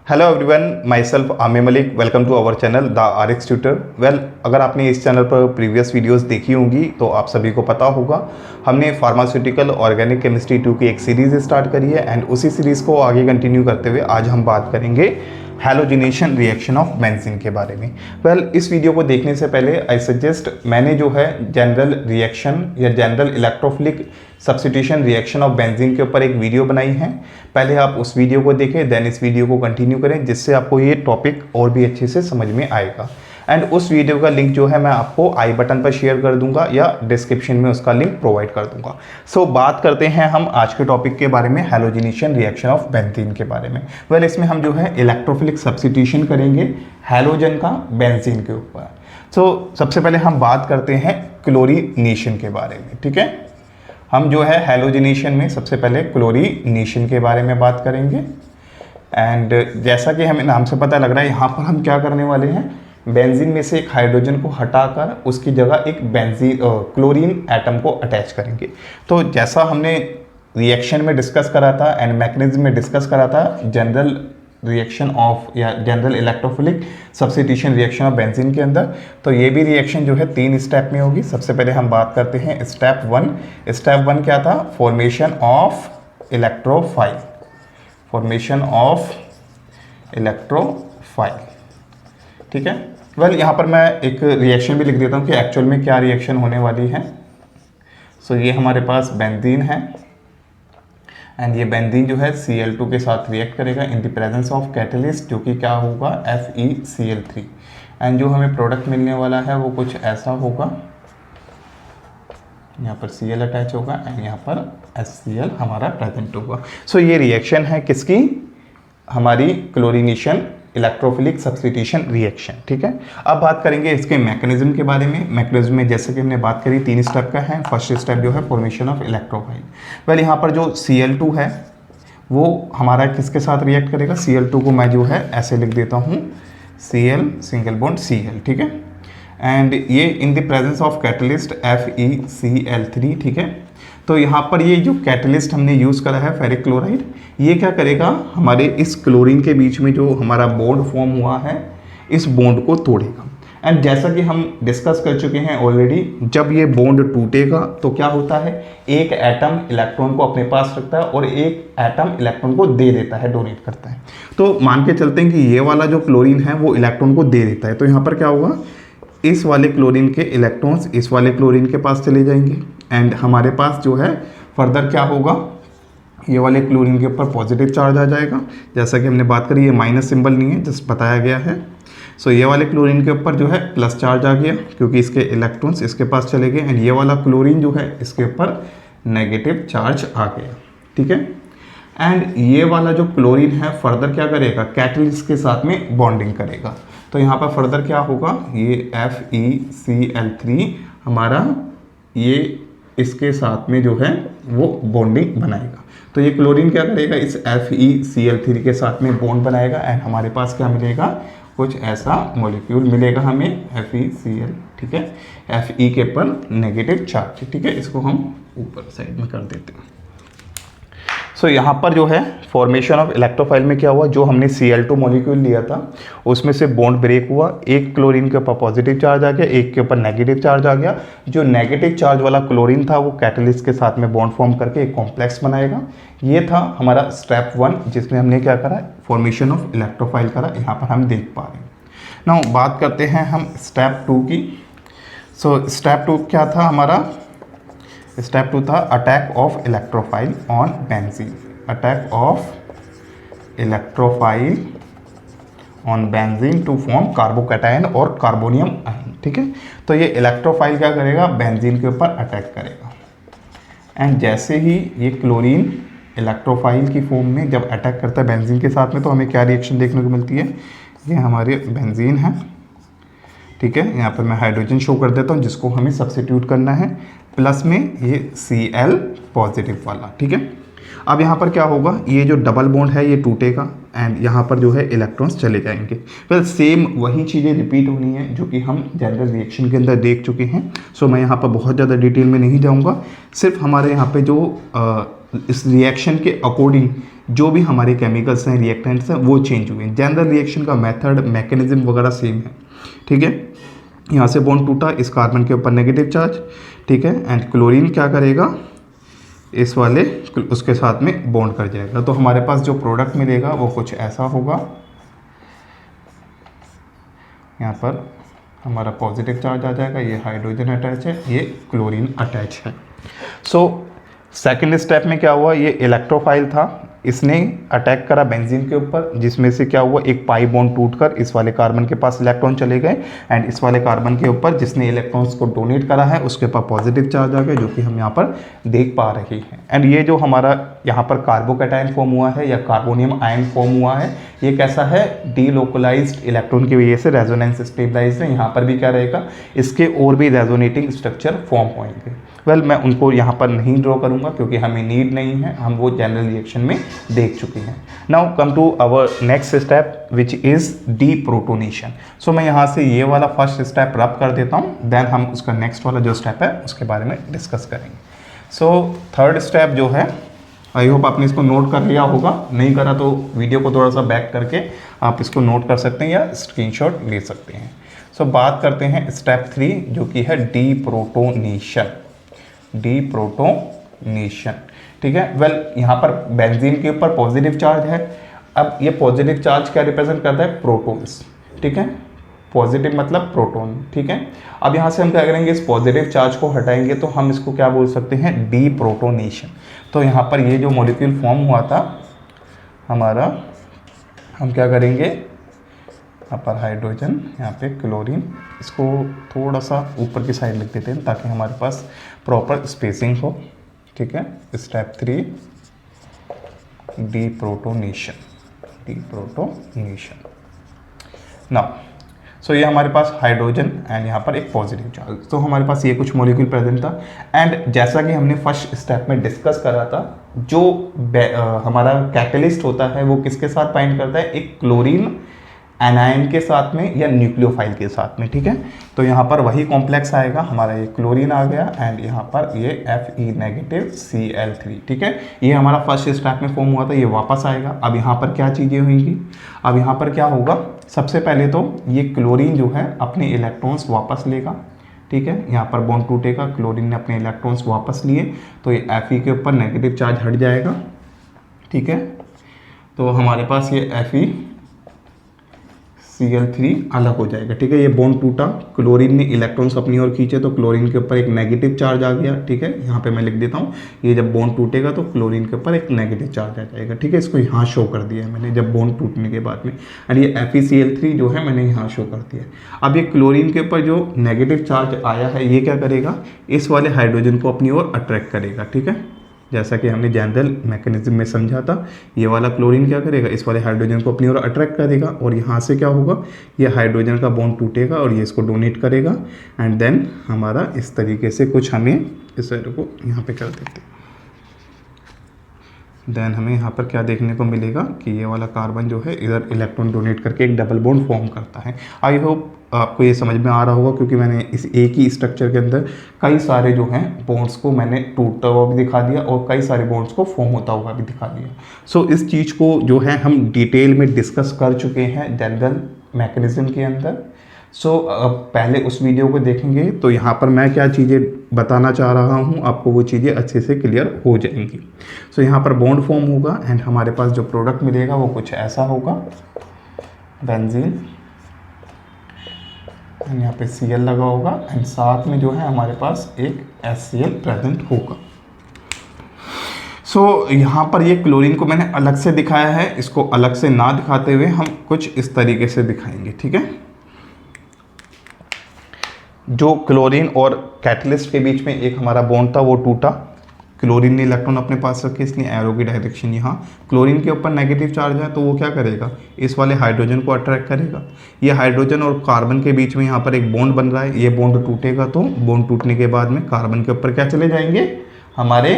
Hello everyone, myself Aamir Malik. Welcome to our channel the RX tutor. अगर आपने इस channel पर प्रीवियस वीडियोस देखी होंगी तो आप सभी को पता होगा हमने फार्मास्यूटिकल ऑर्गेनिक केमिस्ट्री 2 की एक सीरीज़ स्टार्ट करी है एंड उसी सीरीज़ को आगे कंटिन्यू करते हुए आज हम बात करेंगे हैलोजिनेशन रिएक्शन ऑफ बेंजीन के बारे में। इस वीडियो को देखने से पहले आई सजेस्ट, मैंने जो है जनरल रिएक्शन या general electrophilic substitution reaction of benzene के ऊपर एक वीडियो बनाई है। पहले आप उस वीडियो को देखें, देन इस वीडियो को कंटिन्यू करें, जिससे आपको ये टॉपिक और भी अच्छे से समझ में आएगा। एंड उस वीडियो का लिंक जो है मैं आपको आई बटन पर शेयर कर दूंगा या डिस्क्रिप्शन में उसका लिंक प्रोवाइड कर दूंगा। सो बात करते हैं हम आज के टॉपिक के बारे में, हैलोजिनेशन रिएक्शन ऑफ बेंजीन के बारे में। इसमें हम जो है इलेक्ट्रोफिलिक सब्स्टिट्यूशन करेंगे हैलोजन का बेंजीन के ऊपर। सबसे पहले हम बात करते हैं क्लोरीनेशन के बारे में। ठीक है, हम जो है हैलोजिनेशन में सबसे पहले क्लोरीनेशन के बारे में बात करेंगे। एंड जैसा कि हमें नाम से पता लग रहा है, यहाँ पर हम क्या करने वाले हैं, बेंजीन में से एक हाइड्रोजन को हटाकर उसकी जगह एक क्लोरीन एटम को अटैच करेंगे। तो जैसा हमने रिएक्शन में डिस्कस करा था एंड मैकेनिज्म में डिस्कस करा था, जनरल रिएक्शन ऑफ या general electrophilic substitution reaction of benzene के अंदर, तो ये भी रिएक्शन जो है 3 स्टेप में होगी। सबसे पहले हम बात करते हैं स्टेप 1। स्टेप 1 क्या था? Formation of electrophile. Formation of electrophile. ठीक है, यहाँ पर मैं एक रिएक्शन भी लिख देता हूँ कि एक्चुअल में क्या रिएक्शन होने वाली है। ये हमारे पास बेंजीन है एंड ये बेंजीन जो है Cl2 के साथ रिएक्ट करेगा in the presence of catalyst, जो कि क्या होगा, FeCl3। एंड जो हमें प्रोडक्ट मिलने वाला है वो कुछ ऐसा होगा, यहाँ पर Cl अटैच होगा एंड यहाँ पर HCl हमारा प्रेजेंट होगा। ये रिएक्शन है किसकी? हमारी क्लोरीनेशन इलेक्ट्रोफिलिक सब्स्टिट्यूशन रिएक्शन। ठीक है, अब बात करेंगे इसके मैकेनिज्म के बारे में। मैकेनिज्म में जैसे कि हमने बात करी 3 स्टेप का है। फर्स्ट स्टेप जो है फॉर्मेशन ऑफ इलेक्ट्रोफाइल। यहाँ पर जो Cl2 है वो हमारा किसके साथ रिएक्ट करेगा? Cl2 को मैं जो है ऐसे लिख देता हूँ, Cl सिंगल बॉन्ड Cl। ठीक है, एंड ये in the presence of catalyst FeCl3। ठीक है, तो यहाँ पर ये जो कैटलिस्ट हमने यूज़ करा है फेरिक क्लोराइड, ये क्या करेगा, हमारे इस क्लोरीन के बीच में जो हमारा बॉन्ड फॉर्म हुआ है इस बॉन्ड को तोड़ेगा। एंड जैसा कि हम डिस्कस कर चुके हैं ऑलरेडी, जब ये बॉन्ड टूटेगा तो क्या होता है, एक एटम इलेक्ट्रॉन को अपने पास रखता है और एक एटम इलेक्ट्रॉन को दे देता है, डोनेट करता है। तो मान के चलते हैं कि ये वाला जो क्लोरीन है वो इलेक्ट्रॉन को दे देता है। तो यहाँ पर क्या होगा, इस वाले क्लोरीन के इलेक्ट्रॉन्स इस वाले क्लोरीन के पास चले जाएंगे एंड हमारे पास जो है फर्दर क्या होगा, ये वाले क्लोरीन के ऊपर पॉजिटिव चार्ज आ जाएगा। जैसा कि हमने बात करी, ये माइनस सिंबल नहीं है, जस्ट बताया गया है। ये वाले क्लोरीन के ऊपर जो है प्लस चार्ज आ गया क्योंकि इसके इलेक्ट्रॉन्स इसके पास चले गए एंड ये वाला क्लोरीन जो है इसके ऊपर नेगेटिव चार्ज आ गया। ठीक है, एंड ये वाला जो क्लोरीन है फर्दर क्या करेगा, कैटलिस्ट के साथ में बॉन्डिंग करेगा। तो यहाँ पर फर्दर क्या होगा, ये FeCl3 हमारा ये इसके साथ में जो है वो बॉन्डिंग बनाएगा। तो ये क्लोरीन क्या करेगा, इस FeCl3 के साथ में बॉन्ड बनाएगा एंड हमारे पास क्या मिलेगा, कुछ ऐसा मॉलिक्यूल मिलेगा हमें FeCl। ठीक है, Fe के ऊपर नेगेटिव चार्ज। ठीक है, इसको हम ऊपर साइड में कर देते हैं। यहाँ पर जो है फॉर्मेशन ऑफ इलेक्ट्रोफाइल में क्या हुआ, जो हमने Cl2 मॉलिक्यूल लिया था उसमें से बॉन्ड ब्रेक हुआ, एक क्लोरीन के ऊपर पॉजिटिव चार्ज आ गया, एक के ऊपर नेगेटिव चार्ज आ गया। जो नेगेटिव चार्ज वाला क्लोरीन था वो कैटलिस्ट के साथ में बॉन्ड फॉर्म करके एक कॉम्प्लेक्स बनाएगा। ये था हमारा स्टेप 1, जिसमें हमने क्या करा, फॉर्मेशन ऑफ इलेक्ट्रोफाइल करा, यहाँ पर हम देख पा रहे हैं। नाउ बात करते हैं हम स्टेप 2 की। स्टेप 2 क्या था हमारा? स्टेप 2 था attack of electrophile on benzene. Attack of electrophile on benzene to form carbocation और कार्बोनियम आयन। ठीक है, तो ये इलेक्ट्रोफाइल क्या करेगा, बेंजीन के ऊपर अटैक करेगा एंड जैसे ही ये क्लोरीन इलेक्ट्रोफाइल की फॉर्म में जब अटैक करता है बेंजीन के साथ में, तो हमें क्या रिएक्शन देखने को मिलती है, ये हमारे बेंजीन है। ठीक है, यहाँ पर मैं हाइड्रोजन शो कर देता हूँ जिसको हमें सब्स्टिट्यूट करना है, प्लस में ये Cl पॉजिटिव वाला। ठीक है, अब यहाँ पर क्या होगा, ये जो डबल बॉन्ड है ये टूटेगा एंड यहाँ पर जो है इलेक्ट्रॉन्स चले जाएंगे। वेल सेम वही चीज़ें रिपीट होनी है जो कि हम जनरल रिएक्शन के अंदर देख चुके हैं। सो मैं यहाँ पर बहुत ज़्यादा डिटेल में नहीं जाऊँगा, सिर्फ हमारे यहाँ पे जो इस रिएक्शन के अकॉर्डिंग जो भी हमारे केमिकल्स हैं, रिएक्टेंट्स हैं, वो चेंज हुए हैं। जनरल रिएक्शन का मेथड, मैकेनिज्म वगैरह सेम है, ठीक है। यहाँ से बॉन्ड टूटा, इस कार्बन के ऊपर नेगेटिव चार्ज, ठीक है, एंड क्लोरीन क्या करेगा, इस वाले उसके साथ में बॉन्ड कर जाएगा। तो हमारे पास जो प्रोडक्ट मिलेगा वो कुछ ऐसा होगा। यहाँ पर हमारा पॉजिटिव चार्ज आ जाएगा, ये हाइड्रोजन अटैच है, ये क्लोरीन अटैच है। सो सेकेंड स्टेप में क्या हुआ, ये इलेक्ट्रोफाइल था, इसने अटैक करा बेंजीन के ऊपर, जिसमें से क्या हुआ, एक पाई बॉन्ड टूटकर इस वाले कार्बन के पास इलेक्ट्रॉन चले गए एंड इस वाले कार्बन के ऊपर जिसने इलेक्ट्रॉन्स को डोनेट करा है उसके पास पॉजिटिव चार्ज आ गया, जो कि हम यहाँ पर देख पा रहे हैं। एंड ये जो हमारा यहाँ पर कार्बोकैटायन फॉर्म हुआ है या कार्बोनियम आयन फॉर्म हुआ है, ये कैसा है, डीलोकलाइज्ड इलेक्ट्रॉन की वजह से रेजोनेंस स्टेबलाइज्ड है। यहाँ पर भी क्या रहेगा, इसके और भी रेजोनेटिंग स्ट्रक्चर फॉर्म होंगे। वेल मैं उनको यहाँ पर नहीं ड्रॉ करूँगा क्योंकि हमें नीड नहीं है, हम वो जनरल रिएक्शन में देख चुके हैं। Now come to our next step which is deprotonation. So मैं यहाँ से ये वाला फर्स्ट स्टेप रब कर देता हूँ, देन हम उसका नेक्स्ट वाला जो स्टेप है उसके बारे में डिस्कस करेंगे। सो थर्ड स्टेप जो है, आई होप आपने इसको नोट कर लिया होगा, नहीं करा तो वीडियो को थोड़ा सा बैक करके आप इसको नोट कर सकते हैं या स्क्रीनशॉट ले सकते हैं। सो बात करते हैं स्टेप 3 जो कि है डीप्रोटोनेशन। डीप्रोटोनेशन, ठीक है। वेल यहाँ पर बेंजीन के ऊपर पॉजिटिव चार्ज है। अब ये पॉजिटिव चार्ज क्या रिप्रेजेंट करता है, प्रोटॉन्स, ठीक है। पॉजिटिव मतलब प्रोटॉन, ठीक है। अब यहाँ से हम क्या करेंगे, इस पॉजिटिव चार्ज को हटाएंगे तो हम इसको क्या बोल सकते हैं, डीप्रोटोनेशन। तो यहाँ पर ये जो मॉलिक्यूल फॉर्म हुआ था हमारा, हम क्या करेंगे, यहाँ पर हाइड्रोजन, यहाँ पे क्लोरीन, इसको थोड़ा सा ऊपर की साइड लिख देते हैं ताकि हमारे पास प्रॉपर स्पेसिंग हो, ठीक है। Step 3 deprotonation. नाउ सो ये हमारे पास हाइड्रोजन एंड यहाँ पर एक पॉजिटिव चार्ज, तो हमारे पास ये कुछ मॉलिक्यूल प्रेजेंट था। एंड जैसा कि हमने फर्स्ट स्टेप में डिस्कस करा था, जो हमारा कैटलिस्ट होता है वो किसके साथ बाइंड करता है, एक क्लोरीन एनायन के साथ में या न्यूक्लियोफाइल के साथ में, ठीक है। तो यहाँ पर वही कॉम्प्लेक्स आएगा, हमारा ये क्लोरीन आ गया एंड यहाँ पर ये Fe नेगेटिव Cl3, ठीक है। ये हमारा फर्स्ट स्टेप में फॉर्म हुआ था, ये वापस आएगा। अब यहाँ पर क्या चीज़ें होंगी, अब यहाँ पर क्या होगा, सबसे पहले तो ये क्लोरीन जो है अपने इलेक्ट्रॉन्स वापस लेगा, ठीक है। यहाँ पर बॉन्ड टूटेगा, क्लोरीन ने अपने इलेक्ट्रॉन्स वापस लिए तो ये Fe के ऊपर नेगेटिव चार्ज हट जाएगा, ठीक है। तो हमारे पास ये FeCl3 अलग हो जाएगा, ठीक है। ये बॉन्ड टूटा, क्लोरीन ने इलेक्ट्रॉन्स अपनी ओर खींचे तो क्लोरीन के ऊपर एक नेगेटिव चार्ज आ गया, ठीक है। यहाँ पे मैं लिख देता हूँ, ये जब बॉन्ड टूटेगा तो क्लोरीन के ऊपर एक नेगेटिव चार्ज आ जाएगा, ठीक है। इसको यहाँ शो कर दिया है मैंने जब बॉन्ड टूटने के बाद में, एंड ये FeCl3 जो है मैंने यहाँ शो कर दिया है। अब ये क्लोरीन के ऊपर जो नेगेटिव चार्ज आया है ये क्या करेगा, इस वाले हाइड्रोजन को अपनी ओर अट्रैक्ट करेगा, ठीक है। जैसा कि हमने जनरल मैकेनिज्म में समझा था, ये वाला क्लोरीन क्या करेगा, इस वाले हाइड्रोजन को अपनी ओर अट्रैक्ट करेगा और यहाँ से क्या होगा, ये हाइड्रोजन का बॉन्ड टूटेगा और ये इसको डोनेट करेगा एंड देन हमारा इस तरीके से कुछ हमें इस वाले को यहाँ पे कर देते हैं। देन हमें यहाँ पर क्या देखने को मिलेगा कि ये वाला कार्बन जो है इधर इलेक्ट्रॉन डोनेट करके एक डबल बॉन्ड फॉर्म करता है। आई होप आपको ये समझ में आ रहा होगा क्योंकि मैंने इस एक ही स्ट्रक्चर के अंदर कई सारे जो हैं बॉन्ड्स को मैंने टूटता हुआ भी दिखा दिया और कई सारे बॉन्ड्स को फॉर्म होता हुआ भी दिखा दिया। सो इस चीज़ को जो है हम डिटेल में डिस्कस कर चुके हैं जनरल मैकेनिज्म के अंदर। सो पहले उस वीडियो को देखेंगे तो यहाँ पर मैं क्या चीज़ें बताना चाह रहा हूँ आपको वो चीज़ें अच्छे से क्लियर हो जाएंगी। सो यहाँ पर बॉन्ड फॉर्म होगा एंड हमारे पास जो प्रोडक्ट मिलेगा वो कुछ ऐसा होगा, बेंजीन, यहाँ पे Cl लगा होगा एंड साथ में जो है हमारे पास एक HCl प्रेजेंट होगा। सो यहाँ पर ये क्लोरीन को मैंने अलग से दिखाया है, इसको अलग से ना दिखाते हुए हम कुछ इस तरीके से दिखाएंगे, ठीक है। जो क्लोरीन और कैटलिस्ट के बीच में एक हमारा बॉन्ड था वो टूटा, क्लोरीन ने इलेक्ट्रॉन अपने पास रखे इसलिए एरो की डायरेक्शन यहाँ, क्लोरीन के ऊपर नेगेटिव चार्ज है तो वो क्या करेगा, इस वाले हाइड्रोजन को अट्रैक्ट करेगा। ये हाइड्रोजन और कार्बन के बीच में यहाँ पर एक बॉन्ड बन रहा है, ये बॉन्ड टूटेगा तो बॉन्ड टूटने के बाद में कार्बन के ऊपर क्या चले जाएंगे, हमारे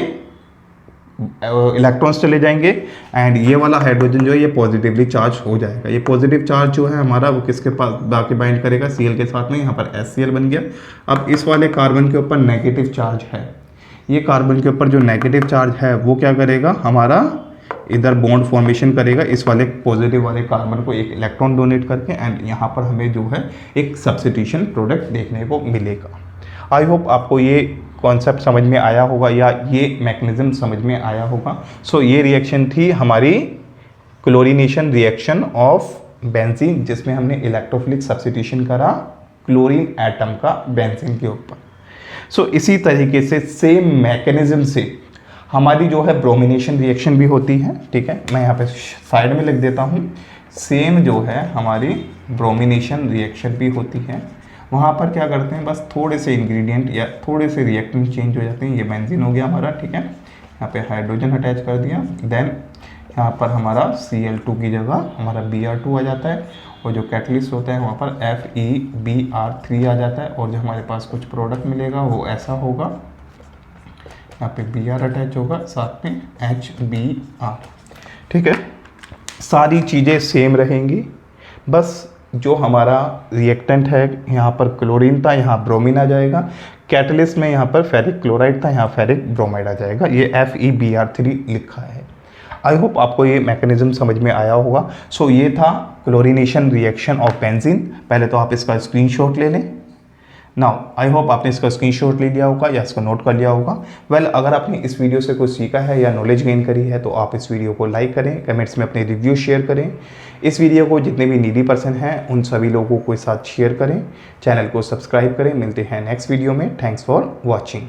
इलेक्ट्रॉन्स चले जाएंगे एंड ये वाला हाइड्रोजन जो है ये पॉजिटिवली चार्ज हो जाएगा। ये पॉजिटिव चार्ज जो है हमारा वो किसके पास जाके बाइंड करेगा, Cl के साथ में, यहाँ पर HCl बन गया। अब इस वाले कार्बन के ऊपर नेगेटिव चार्ज है, ये कार्बन के ऊपर जो नेगेटिव चार्ज है वो क्या करेगा, हमारा इधर बॉन्ड फॉर्मेशन करेगा इस वाले पॉजिटिव वाले कार्बन को एक इलेक्ट्रॉन डोनेट करके, एंड यहाँ पर हमें जो है एक सब्स्टिट्यूशन प्रोडक्ट देखने को मिलेगा। आई होप आपको ये कॉन्सेप्ट समझ में आया होगा या ये मैकेनिज्म समझ में आया होगा। सो ये रिएक्शन थी हमारी क्लोरीनेशन रिएक्शन ऑफ बेंजीन, जिसमें हमने इलेक्ट्रोफिलिक सब्स्टिट्यूशन करा क्लोरीन एटम का बेंजीन के ऊपर। सो इसी तरीके से सेम मैकेनिज्म से हमारी जो है ब्रोमिनेशन रिएक्शन भी होती है। ठीक है, मैं यहाँ पे साइड में लिख देता हूँ, सेम जो है हमारी ब्रोमिनेशन रिएक्शन भी होती है। वहाँ पर क्या करते हैं, बस थोड़े से इंग्रेडिएंट या थोड़े से रिएक्टेंट चेंज हो जाते हैं। ये बेंजीन हो गया हमारा, ठीक है, यहाँ पे हाइड्रोजन अटैच कर दिया, देन यहाँ पर हमारा Cl2 की जगह हमारा Br2 आ जाता है, और जो कैटलिस्ट होता है वहाँ पर FeBr3 आ जाता है, और जो हमारे पास कुछ प्रोडक्ट मिलेगा वो ऐसा होगा, यहाँ पे Br अटैच होगा, साथ में HBr। ठीक है, सारी चीज़ें सेम रहेंगी, बस जो हमारा रिएक्टेंट है यहाँ पर क्लोरीन था, यहाँ ब्रोमीन आ जाएगा। कैटलिस्ट में यहाँ पर फेरिक क्लोराइड था, यहाँ फेरिक ब्रोमाइड आ जाएगा। ये FeBr3 लिखा है। आई होप आपको ये मैकेनिज्म समझ में आया होगा। सो ये था क्लोरीनेशन रिएक्शन ऑफ बेंजीन। पहले तो आप इसका स्क्रीनशॉट ले लें। नाउ आई होप आपने इसका स्क्रीनशॉट ले लिया होगा या इसको नोट कर लिया होगा। वेल, अगर आपने इस वीडियो से कुछ सीखा है या नॉलेज गेन करी है तो आप इस वीडियो को लाइक करें, कमेंट्स में अपने रिव्यू शेयर करें। इस वीडियो को जितने भी नीडी पर्सन हैं उन सभी लोगों के साथ शेयर करें, चैनल को सब्सक्राइब करें। मिलते हैं नेक्स्ट वीडियो में। Thanks for watching.